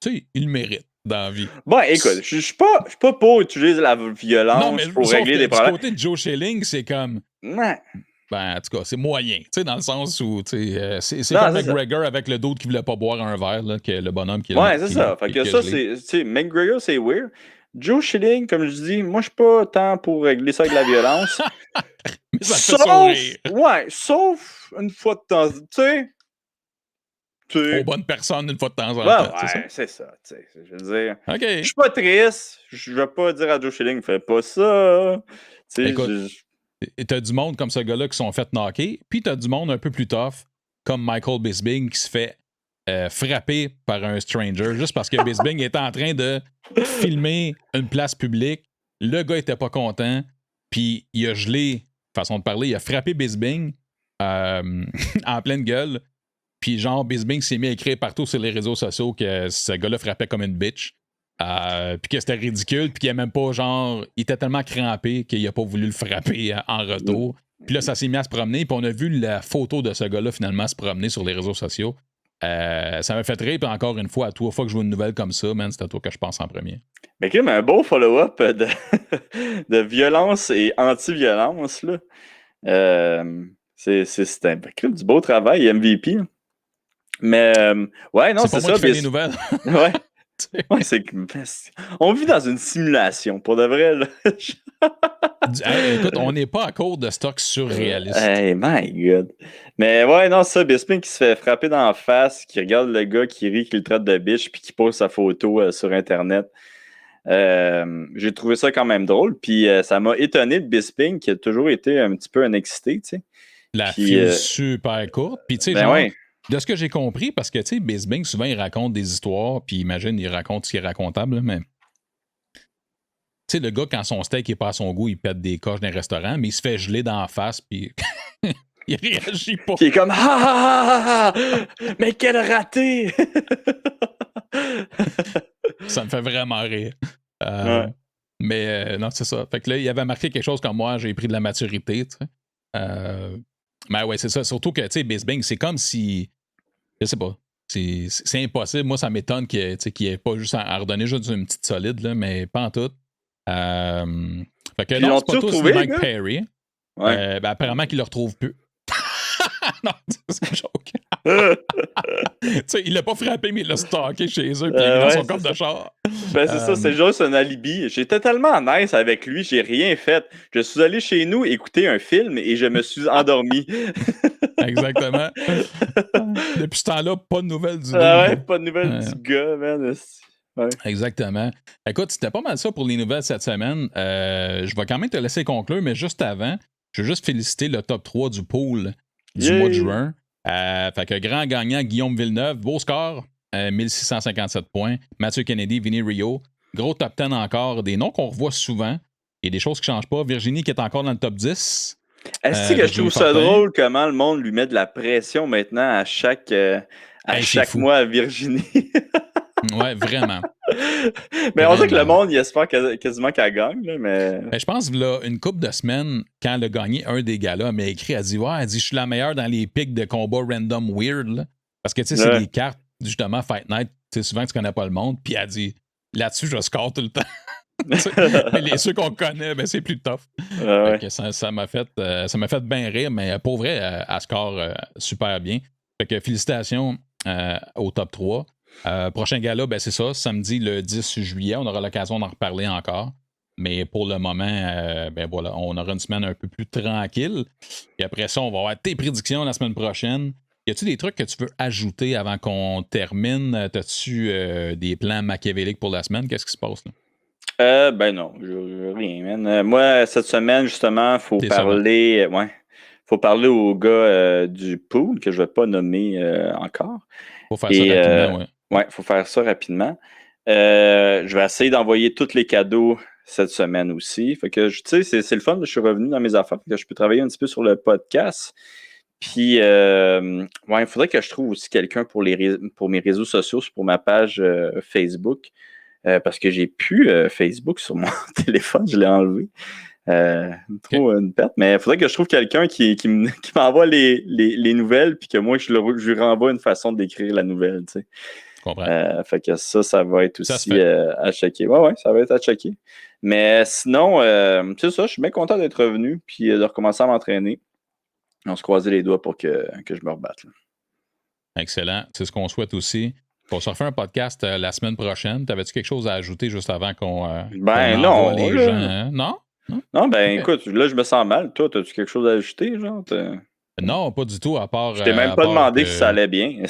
tu sais, il le mérite dans la vie. Bon, écoute, je suis pas pour utiliser la violence pour régler des problèmes. Du côté de Joe Schilling, c'est comme... Ouais. Ben, en tout cas, c'est moyen. Tu sais, dans le sens où, tu sais, c'est comme McGregor avec le d'autre qui voulait pas boire un verre, là, que le bonhomme qui... Ouais, c'est ça. Fait que ça, c'est... Tu sais, McGregor, c'est weird. Joe Schilling, comme je dis, moi, je suis pas tant pour régler ça avec la violence. Mais ça fait sourire. Ouais, sauf une fois de temps... Tu sais... Aux bonnes personnes, une fois de temps en temps. Ouais, c'est ça. Tu sais, je veux dire... OK. Je suis pas triste. Je vais pas dire à Joe Schilling, fais pas ça. Tu sais, écoute, t'as du monde comme ce gars-là qui sont fait knocker, puis t'as du monde un peu plus tough, comme Michael Bisping, qui se fait frapper par un stranger, juste parce que Bisping était en train de filmer une place publique. Le gars était pas content, puis il a gelé, façon de parler, il a frappé Bisping en pleine gueule, puis genre, Bisping s'est mis à écrire partout sur les réseaux sociaux que ce gars-là frappait comme une bitch. Puis que c'était ridicule, puis qu'il a même pas, genre, il était tellement crampé qu'il a pas voulu le frapper en retour. Puis là, ça s'est mis à se promener, puis on a vu la photo de ce gars-là finalement se promener sur les réseaux sociaux. Ça m'a fait rire, puis encore une fois, à toi fois que je vois une nouvelle comme ça, man, c'est à toi que je pense en premier. Mais quand même un beau follow-up de violence et anti-violence, là. C'est un du beau travail, MVP. Mais, ouais, non, c'est ça. C'est pas moi qui fais les nouvelles. Ouais. Ouais, on vit dans une simulation, pour de vrai. Là. Écoute, on n'est pas à court de stock surréaliste. Hey, my God. Mais ouais, non, ça, Bisping qui se fait frapper dans la face, qui regarde le gars qui rit, qui le traite de bitch, puis qui pose sa photo sur Internet. J'ai trouvé ça quand même drôle, puis ça m'a étonné de Bisping, qui a toujours été un petit peu un excité, tu sais. La file super courte, puis tu sais, genre... Ouais. De ce que j'ai compris, parce que, tu sais, Bisping, souvent, il raconte des histoires, puis imagine, il raconte ce qui est racontable, mais... Tu sais, le gars, quand son steak est pas à son goût, il pète des coches dans un restaurant, mais il se fait geler dans la face, puis il réagit pas. Il est comme « Ha ha ha ha! Mais quel raté! » Ça me fait vraiment rire. Ouais. Mais non, c'est ça. Fait que là, il avait marqué quelque chose comme moi, j'ai pris de la maturité, tu sais. Mais ouais, c'est ça. Surtout que, tu sais, Bisping, c'est comme si... Je sais pas. C'est impossible. Moi, ça m'étonne qu'il ait pas juste à redonner juste une petite solide, là, mais pas en tout. Fait que non, c'est pas tous Mike Perry. Ouais. Ben, apparemment qu'il le retrouve plus. Non, c'est une joke. Tu sais, il l'a pas frappé, mais il l'a stalké chez eux, puis il est mis dans son coffre de char. Ben, c'est ça, c'est juste un alibi. J'étais tellement nice avec lui, j'ai rien fait. Je suis allé chez nous écouter un film et je me suis endormi. Exactement. Depuis ce temps-là, pas de nouvelles du Ah ouais, dude. pas de nouvelles du gars, man. Ouais. Exactement. Écoute, c'était pas mal ça pour les nouvelles cette semaine. Je vais quand même te laisser conclure, mais juste avant, je veux juste féliciter le top 3 du pool du mois de juin. Fait que grand gagnant, Guillaume Villeneuve, beau score, 1657 points. Mathieu Kennedy, Vinny Rio, gros top 10 encore, des noms qu'on revoit souvent et des choses qui ne changent pas. Virginie qui est encore dans le top 10. Est-ce que je trouve ça drôle comment le monde lui met de la pression maintenant à chaque mois à Virginie? Ouais, vraiment. Mais on dirait que le monde, il espère quasiment qu'elle gagne. Là, mais... Ben, je pense là, une couple de semaines, quand elle a gagné un des gars-là, elle m'a écrit, elle dit, ouais, elle dit, je suis la meilleure dans les pics de combat random weird. Là. Parce que, tu sais, c'est des cartes, justement, Fight Night, tu sais, souvent, tu connais pas le monde. Puis elle dit, là-dessus, je score tout le temps. Mais ceux qu'on connaît, ben, c'est plus tough. Ouais. Ça m'a fait bien rire, mais pour vrai, elle score super bien. Fait que félicitations au top 3. Prochain gala, ben c'est ça, samedi le 10 juillet. On aura l'occasion d'en reparler encore. Mais pour le moment, ben voilà, on aura une semaine un peu plus tranquille. Et après ça, on va avoir tes prédictions la semaine prochaine. Y a-tu des trucs que tu veux ajouter avant qu'on termine? T'as-tu des plans machiavéliques pour la semaine? Qu'est-ce qui se passe là? Ben non, rien, man. Moi, cette semaine, justement, faut parler au gars du pool que je vais pas nommer encore. Faut faire ça rapidement, oui. Ouais, faut faire ça rapidement. Je vais essayer d'envoyer tous les cadeaux cette semaine aussi. Fait que, tu sais, c'est le fun. Je suis revenu dans mes affaires. Que je peux travailler un petit peu sur le podcast. Puis, il faudrait que je trouve aussi quelqu'un pour mes réseaux sociaux, pour ma page Facebook. Parce que j'ai plus Facebook sur mon téléphone, je l'ai enlevé. Trop une perte. Mais il faudrait que je trouve quelqu'un qui m'envoie les nouvelles, puis que moi, je lui renvoie une façon d'écrire la nouvelle. Tu sais. Fait que ça va être aussi à checker. Ouais, ça va être à checker. Mais sinon, c'est ça, je suis bien content d'être revenu, puis de recommencer à m'entraîner. On se croisait les doigts pour que je me rebatte. Là. Excellent. C'est ce qu'on souhaite aussi. On se refait un podcast la semaine prochaine. T'avais-tu quelque chose à ajouter juste avant qu'on non, les gens? Hein? Non? Non, ben écoute, là, je me sens mal. Toi, as-tu quelque chose à ajouter, genre? Non, pas du tout, à part... Je t'ai même pas demandé si ça allait bien.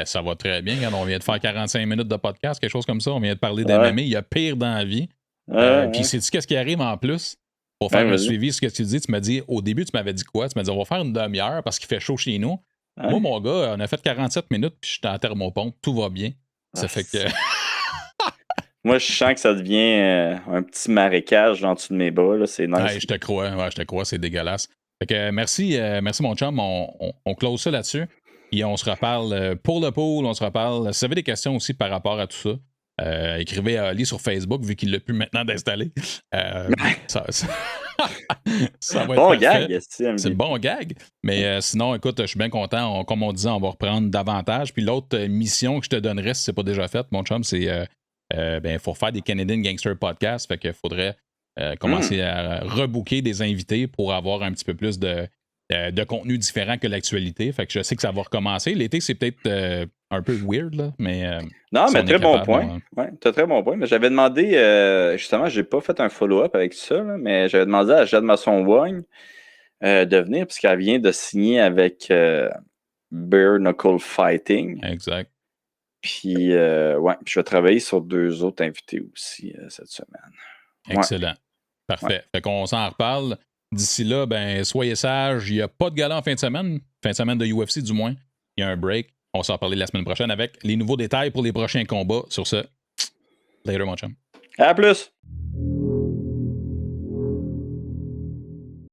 Ça va très bien quand on vient de faire 45 minutes de podcast, quelque chose comme ça. On vient de parler d'MMA. Il y a pire dans la vie. Puis sais-tu qu'est-ce qui arrive en plus? Pour faire un suivi, ce que tu dis, tu m'as dit, au début, tu m'avais dit quoi? Tu m'as dit, on va faire une demi-heure parce qu'il fait chaud chez nous. Moi, mon gars, on a fait 47 minutes, puis je suis en thermopompe, tout va bien. Ça fait que... Moi, je sens que ça devient un petit marécage en dessous de mes bas. Là. C'est nice. Ouais, je te crois, c'est dégueulasse. Fait que merci mon chum. On close ça là-dessus. Et on se reparle pour le pool, on se reparle. Si vous avez des questions aussi par rapport à tout ça, écrivez à Ali sur Facebook, vu qu'il l'a pu maintenant d'installer. Ça va être bon parfait. Gag, c'est bon gag. Mais sinon, écoute, je suis bien content. Comme on disait, on va reprendre davantage. Puis l'autre mission que je te donnerais, si c'est pas déjà fait, mon chum, c'est il faut faire des Canadian Gangster Podcasts. Fait qu'il faudrait commencer à rebooker des invités pour avoir un petit peu plus de contenu différent que l'actualité. Fait que je sais que ça va recommencer. L'été, c'est peut-être un peu weird, là, mais... non, mais très bon point. Ouais, t'as très bon point. Mais j'avais demandé, justement, j'ai pas fait un follow-up avec ça, là, mais j'avais demandé à Jade Masson-Wong de venir, puisqu'elle vient de signer avec Bare Knuckle Fighting. Exact. Puis, je vais travailler sur 2 autres invités aussi cette semaine. Excellent. Parfait. Fait qu'on s'en reparle. D'ici là, ben, soyez sages. Il n'y a pas de gala en fin de semaine de UFC du moins. Il y a un break. On s'en reparler la semaine prochaine avec les nouveaux détails pour les prochains combats. Sur ce, later, mon chum. À plus!